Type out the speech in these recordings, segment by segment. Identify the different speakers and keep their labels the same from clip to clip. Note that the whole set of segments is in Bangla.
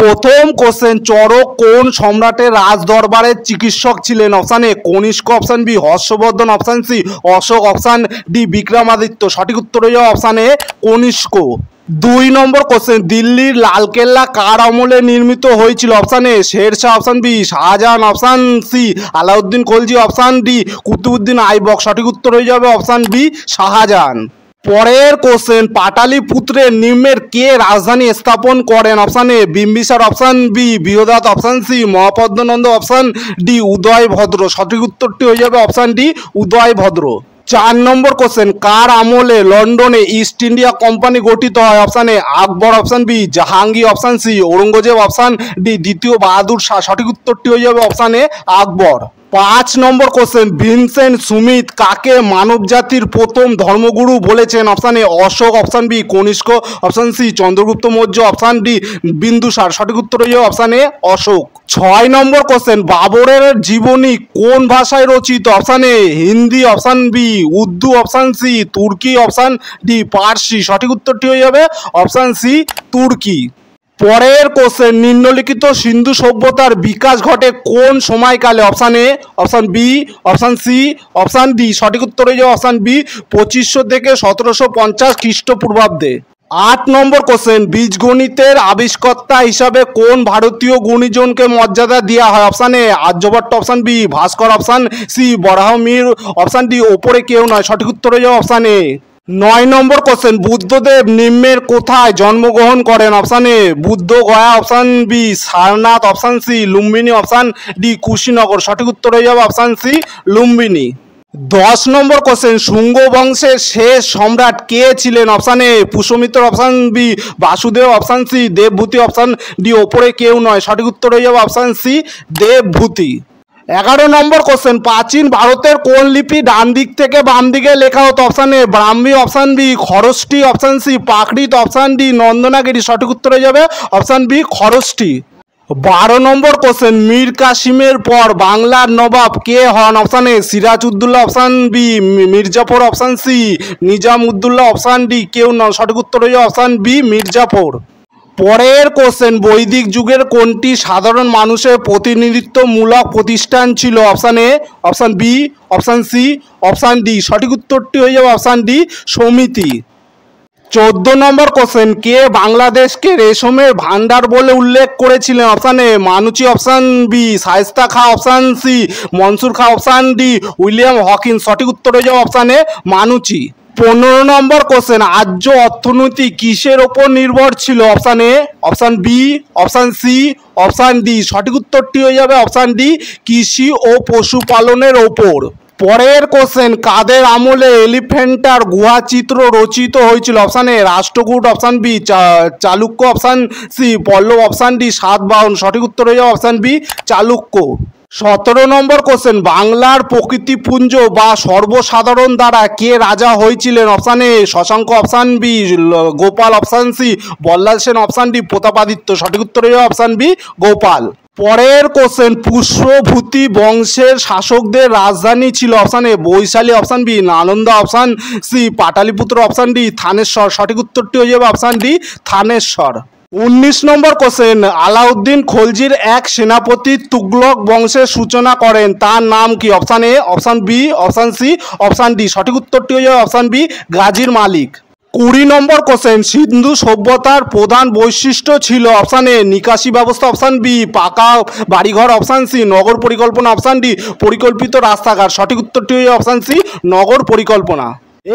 Speaker 1: প্রথম কোশ্চেন, চড়ক কোন সম্রাটের রাজদরবারের চিকিৎসক ছিলেন? Option A Kanishka, option B Harshavardhana, option C Ashoka, option D Vikramaditya. সঠিক উত্তর হয়ে যাবে অপশান এ কনিষ্ক। 2 নম্বর কোশ্চেন, দিল্লির লালকেল্লা কার আমলে নির্মিত হয়েছিল? Option A Sher Shah, option B Shah Jahan, option C Alauddin Khalji, option D Qutubuddin Aibak. সঠিক উত্তর হয়ে যাবে অপশান বি শাহজাহান। পরের কোশ্চেন, পাটালিপুত্রের নিম্নের কে রাজধানী স্থাপন করেন? Option A Bimbisara, option B Brihadratha, option C Mahapadmananda, option D Udayabhadra. সঠিক উত্তরটি হয়ে যাবে অপশান ডি উদয়ভদ্র। 4 নম্বর কোশ্চেন, কার আমলে লন্ডনে ইস্ট ইন্ডিয়া কোম্পানি গঠিত হয়? Option A Akbar, option B Jahangir, option C Aurangzeb, option D দ্বিতীয় বাহাদুর শাহ। সঠিক উত্তরটি হয়ে যাবে অপশান এ আকবর। 5 নম্বর কোশ্চেন, ভিনসেন্ট স্মিথ কাকে মানবজাতির প্রথম ধর্মগুরু বলেছেন? Option A Ashoka, option B Kanishka, option C Chandragupta Maurya, option D Bindusara. সঠিক উত্তর হয়ে যাবে অপশান এ অশোক। 6 নম্বর কোশ্চেন, বাবরের জীবনী কোন ভাষায় রচিত? Option A Hindi, option B Urdu, option C তুর্কি, অপশান ডি পার্সি। সঠিক উত্তরটি হয়ে যাবে অপশান সি তুর্কি। পরের কোশ্চেন, নিম্নলিখিত সিন্ধু সভ্যতার বিকাশ ঘটে কোন সময়কালে? Option A, option B, option C, option D. সঠিক উত্তর হয়ে যাবে অপশান বি 2500 থেকে 1750 খ্রিস্টপূর্বাব্দে। 8 নম্বর কোশ্চেন, বীজগণিতের আবিষ্কর্তা হিসাবে কোন ভারতীয় গুণীজনকে মর্যাদা দেওয়া হয়? Option A Aryabhata, option B Bhaskara, option C Varahamihira, option D ওপরে কেউ নয়। সঠিক উত্তর হয়ে যাবে অপশান এ। 9 নম্বর কোশ্চেন, বুদ্ধদেব নিম্নের কোথায় জন্মগ্রহণ করেন? Option A Bodh Gaya, option B Sarnath, option C Lumbini, option D Kushinagar. সঠিক উত্তর হয়ে যাবে অপশান সি লুম্বিনী। 10 নম্বর কোশ্চেন, শুঙ্গ বংশের শেষ সম্রাট কে ছিলেন? Option A Pushyamitra, option B Vasudeva, option C Devabhuti, option D ওপরে কেউ নয়। সঠিক উত্তর হয়ে যাবে অপশান সি দেবভূতি। 11 নম্বর কোশ্চেন, প্রাচীন ভারতের কোন লিপি ডান দিক থেকে বাম দিকে লেখা হতো? Option A Brahmi, option B Kharosthi, option C Prakrit, option D Nandinagari. সঠিক উত্তর হয়ে যাবে অপশান বি খরষ্টি। 12 নম্বর কোশ্চেন, মীর কাসিমের পর বাংলার নবাব কে হন? Option A Sirajuddaulah, option B Mir Jafar, option C Nizamuddaulah, option D কেউ নন। সঠিক উত্তর হয়ে যাবে অপশান বি মির্জাফর। পরের কোশ্চেন, বৈদিক যুগের কোনটি সাধারণ মানুষের প্রতিনিধিত্বমূলক প্রতিষ্ঠান ছিল? Option A, option B, option C, option D. সঠিক উত্তরটি হয়ে যাবে অপশান ডি সমিতি। 14 নম্বর কোশ্চেন, কে বাংলাদেশকে রেশমের ভান্ডার বলে উল্লেখ করেছিলেন? Option A Manucci, option B Shaista Khan, option C Mansur Khan, option D William Hawkins. সঠিক উত্তর হয়ে যাবে option A Manushi. 15 number question, আর্য অর্থনীতি কিসের ওপর নির্ভর ছিল? Option A, option B, option C, option D. সঠিক উত্তরটি হয়ে যাবে অপশান ডি কৃষি ও পশুপালনের ওপর। পরের কোশ্চেন, কাদের আমলে এলিফ্যান্টার গুহা চিত্র রচিত হয়েছিল? Option A Rashtrakuta, option B Chalukya, option C Pallava, option D Satavahana. সঠিক উত্তর হয়ে যাবে অপশান বি চালুক্য। 17 নম্বর কোশ্চেন, বাংলার প্রকৃতিপুঞ্জ বা সর্বসাধারণ দ্বারা কে রাজা হয়েছিলেন? Option A Shashanka, option B Gopala, option C Ballal Sen, option D Pratapaditya. সঠিক উত্তর হয়ে যাবে অপশান বি গোপাল। পরের কোশ্চেন, পুষ্যভূতি বংশের শাসকদের রাজধানী ছিল? Option A Vaishali, option B Nalanda, option C Pataliputra, option D Thaneshwar. সঠিক উত্তরটি হয়ে যাবে অপশান ডি থানেশ্বর। 19 নম্বর কোশ্চেন, আলাউদ্দিন খলজির এক সেনাপতি তুগলক বংশের সূচনা করেন, তার নাম কি? Option A, option B, option C, option D. সঠিক উত্তরটি হয়ে যাবে অপশান বি গাজীর মালিক। 20 নম্বর কোশ্চেন, সিন্ধু সভ্যতার প্রধান বৈশিষ্ট্য ছিল? অপশান এ নিকাশি ব্যবস্থা, অপশান বি পাকা বাড়িঘর, অপশান সি নগর পরিকল্পনা, অপশান ডি পরিকল্পিত রাস্তাঘাট। সঠিক উত্তরটি হয়ে অপশান সি নগর পরিকল্পনা।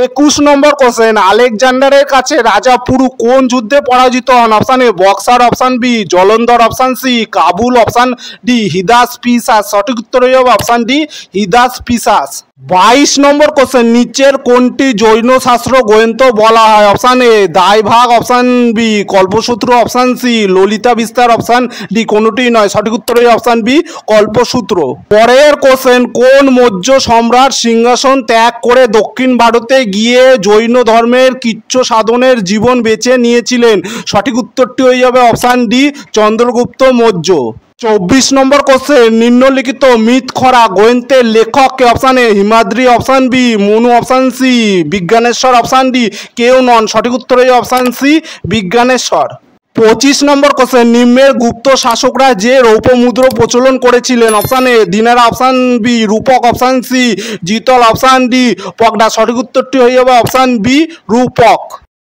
Speaker 1: 21 নম্বর কোশ্চেন, আলেকজান্ডারের কাছে রাজা পুরু কোন যুদ্ধে পরাজিত হন? Option A Buxar, option B Jalandhar, option C Kabul, option D Hydaspes. সঠিক উত্তর হয়ে যাবে অপশান ডি হিদাস পিসাস। 22 নম্বর কোশ্চেন, নিচের কোনটি জৈন শাস্ত্র গ্রন্থ বলা হয়? Option A Dayabhaga, option B Kalpasutra, option C Lalita Vistara, option D কোনোটি নয়। সঠিক উত্তর হয়ে অপশান বি কল্পসূত্র। পরের কোশ্চেন, কোন মৌর্য সম্রাট সিংহাসন ত্যাগ করে দক্ষিণ ভারতে গিয়ে জৈন ধর্মের কৃচ্ছ সাধনের জীবন বেছে নিয়েছিলেন? সঠিক উত্তরটি হয়ে যাবে অপশান ডি চন্দ্রগুপ্ত মৌর্য। 24 নম্বর কোশ্চেন, নিম্নলিখিত মিথখরা গ্রন্থের লেখক কে? Option A Hemadri, option B Manu, option C Vijnaneshwara, option D কেউ নন। সঠিক উত্তর হয়ে অপশান সি বিজ্ঞানেশ্বর। 25 নম্বর কোশ্চেন, নিম্নের গুপ্ত শাসকরা যে রৌপ্য মুদ্রা প্রচলন করেছিলেন? Option A dinara, option B rupaka, option C jital, option D pagoda. সঠিক উত্তরটি হয়ে যাবে অপশান বি রূপক।